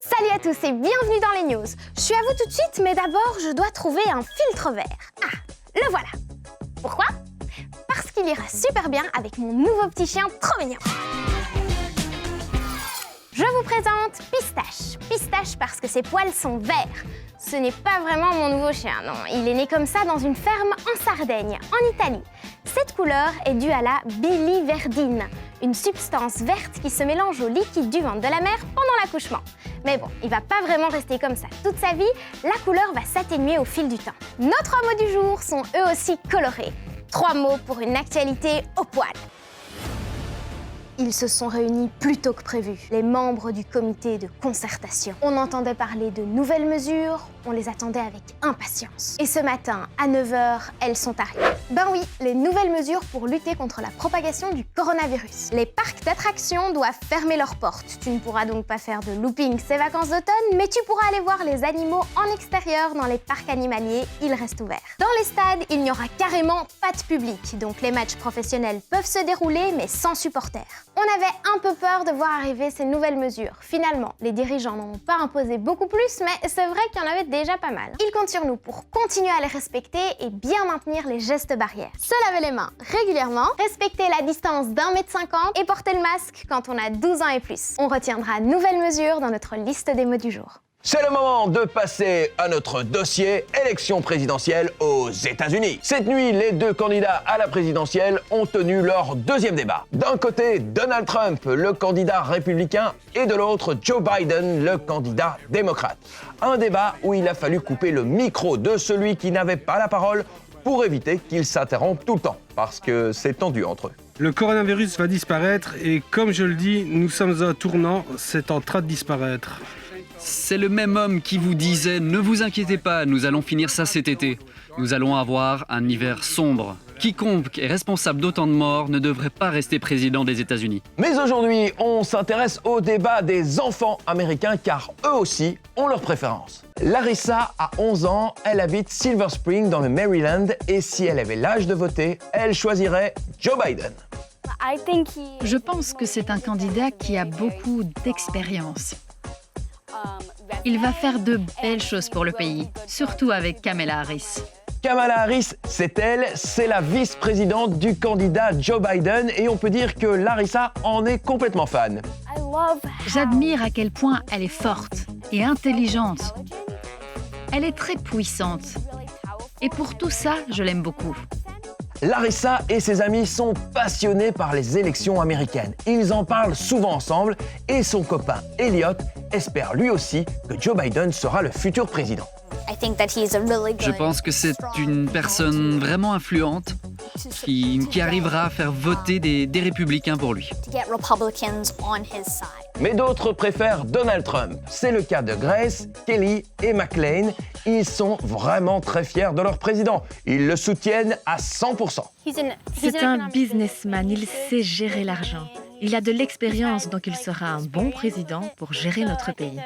Salut à tous et bienvenue dans les news. Je suis à vous tout de suite, mais d'abord, je dois trouver un filtre vert. Ah, le voilà. Pourquoi? Parce qu'il ira super bien avec mon nouveau petit chien trop mignon. Je vous présente Pistache. Pistache parce que ses poils sont verts. Ce n'est pas vraiment mon nouveau chien, non. Il est né comme ça dans une ferme en Sardaigne, en Italie. Cette couleur est due à la biliverdine, une substance verte qui se mélange au liquide du ventre de la mère pendant l'accouchement. Mais bon, il va pas vraiment rester comme ça toute sa vie, la couleur va s'atténuer au fil du temps. Nos 3 mots du jour sont eux aussi colorés. 3 mots pour une actualité au poil. Ils se sont réunis plus tôt que prévu, les membres du comité de concertation. On entendait parler de nouvelles mesures, on les attendait avec impatience. Et ce matin, à 9h, elles sont arrivées. Ben oui, les nouvelles mesures pour lutter contre la propagation du coronavirus. Les parcs d'attractions doivent fermer leurs portes. Tu ne pourras donc pas faire de looping ces vacances d'automne, mais tu pourras aller voir les animaux en extérieur dans les parcs animaliers, ils restent ouverts. Dans les stades, il n'y aura carrément pas de public, donc les matchs professionnels peuvent se dérouler, mais sans supporters. On avait un peu peur de voir arriver ces nouvelles mesures. Finalement, les dirigeants n'en ont pas imposé beaucoup plus, mais c'est vrai qu'il y en avait déjà pas mal. Ils comptent sur nous pour continuer à les respecter et bien maintenir les gestes barrières. Se laver les mains régulièrement, respecter la distance d'1,50 m et porter le masque quand on a 12 ans et plus. On retiendra de nouvelles mesures dans notre liste des mots du jour. C'est le moment de passer à notre dossier élection présidentielle aux États-Unis. Cette nuit, les 2 candidats à la présidentielle ont tenu leur deuxième débat. D'un côté, Donald Trump, le candidat républicain, et de l'autre, Joe Biden, le candidat démocrate. Un débat où il a fallu couper le micro de celui qui n'avait pas la parole pour éviter qu'il s'interrompe tout le temps, parce que c'est tendu entre eux. Le coronavirus va disparaître et comme je le dis, nous sommes à un tournant, c'est en train de disparaître. C'est le même homme qui vous disait « Ne vous inquiétez pas, nous allons finir ça cet été. Nous allons avoir un hiver sombre. Quiconque est responsable d'autant de morts ne devrait pas rester président des États-Unis. » Mais aujourd'hui, on s'intéresse au débat des enfants américains car eux aussi ont leurs préférences. Larissa a 11 ans, elle habite Silver Spring dans le Maryland et si elle avait l'âge de voter, elle choisirait Joe Biden. Je pense que c'est un candidat qui a beaucoup d'expérience. Il va faire de belles choses pour le pays, surtout avec Kamala Harris. Kamala Harris, c'est la vice-présidente du candidat Joe Biden et on peut dire que Larissa en est complètement fan. J'admire à quel point elle est forte et intelligente. Elle est très puissante. Et pour tout ça, je l'aime beaucoup. Larissa et ses amis sont passionnés par les élections américaines. Ils en parlent souvent ensemble et son copain Elliot espère lui aussi que Joe Biden sera le futur président. Je pense que c'est une personne vraiment influente qui arrivera à faire voter des républicains pour lui. Mais d'autres préfèrent Donald Trump. C'est le cas de Grace, Kelly et McLean. Ils sont vraiment très fiers de leur président. Ils le soutiennent à 100%. C'est un businessman, il sait gérer l'argent. Il a de l'expérience, donc il sera un bon président pour gérer notre pays.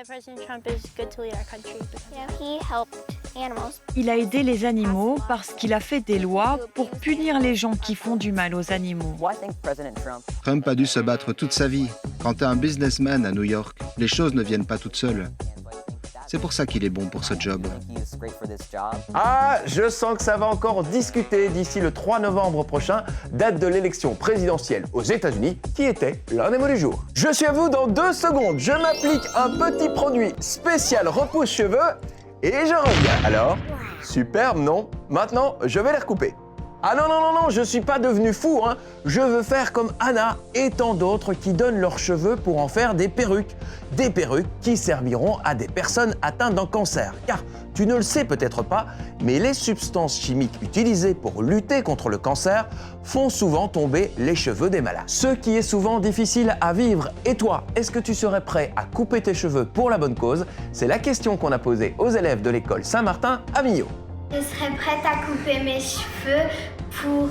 Il a aidé les animaux parce qu'il a fait des lois pour punir les gens qui font du mal aux animaux. Trump a dû se battre toute sa vie. Quand tu es un businessman à New York, les choses ne viennent pas toutes seules. C'est pour ça qu'il est bon pour ce job. Ah, je sens que ça va encore discuter d'ici le 3 novembre prochain, date de l'élection présidentielle aux États-Unis, qui était l'un des mots du jour. Je suis à vous dans 2 secondes. Je m'applique un petit produit spécial repousse-cheveux et je reviens. Alors, superbe, non? Maintenant, je vais les recouper. Ah non, je suis pas devenu fou, hein. Je veux faire comme Anna et tant d'autres qui donnent leurs cheveux pour en faire des perruques. Des perruques qui serviront à des personnes atteintes d'un cancer. Car tu ne le sais peut-être pas, mais les substances chimiques utilisées pour lutter contre le cancer font souvent tomber les cheveux des malades. Ce qui est souvent difficile à vivre. Et toi, est-ce que tu serais prêt à couper tes cheveux pour la bonne cause? C'est la question qu'on a posée aux élèves de l'école Saint-Martin à Millau. Je serais prête à couper mes cheveux pour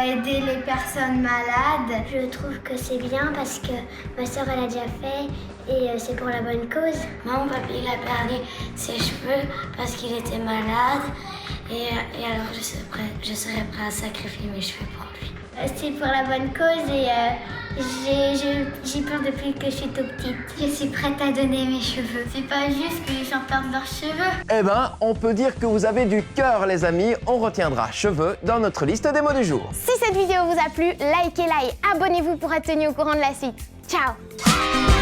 aider les personnes malades. Je trouve que c'est bien parce que ma soeur elle a déjà fait et c'est pour la bonne cause. Mon papy il a perdu ses cheveux parce qu'il était malade et alors je serais prêt à sacrifier mes cheveux pour lui. C'est pour la bonne cause et j'y pense depuis que je suis toute petite. Je suis prête à donner mes cheveux. C'est pas juste que les gens perdent leurs cheveux. Eh ben, on peut dire que vous avez du cœur, les amis. On retiendra cheveux dans notre liste des mots du jour. Si cette vidéo vous a plu, likez-la et abonnez-vous pour être tenu au courant de la suite. Ciao!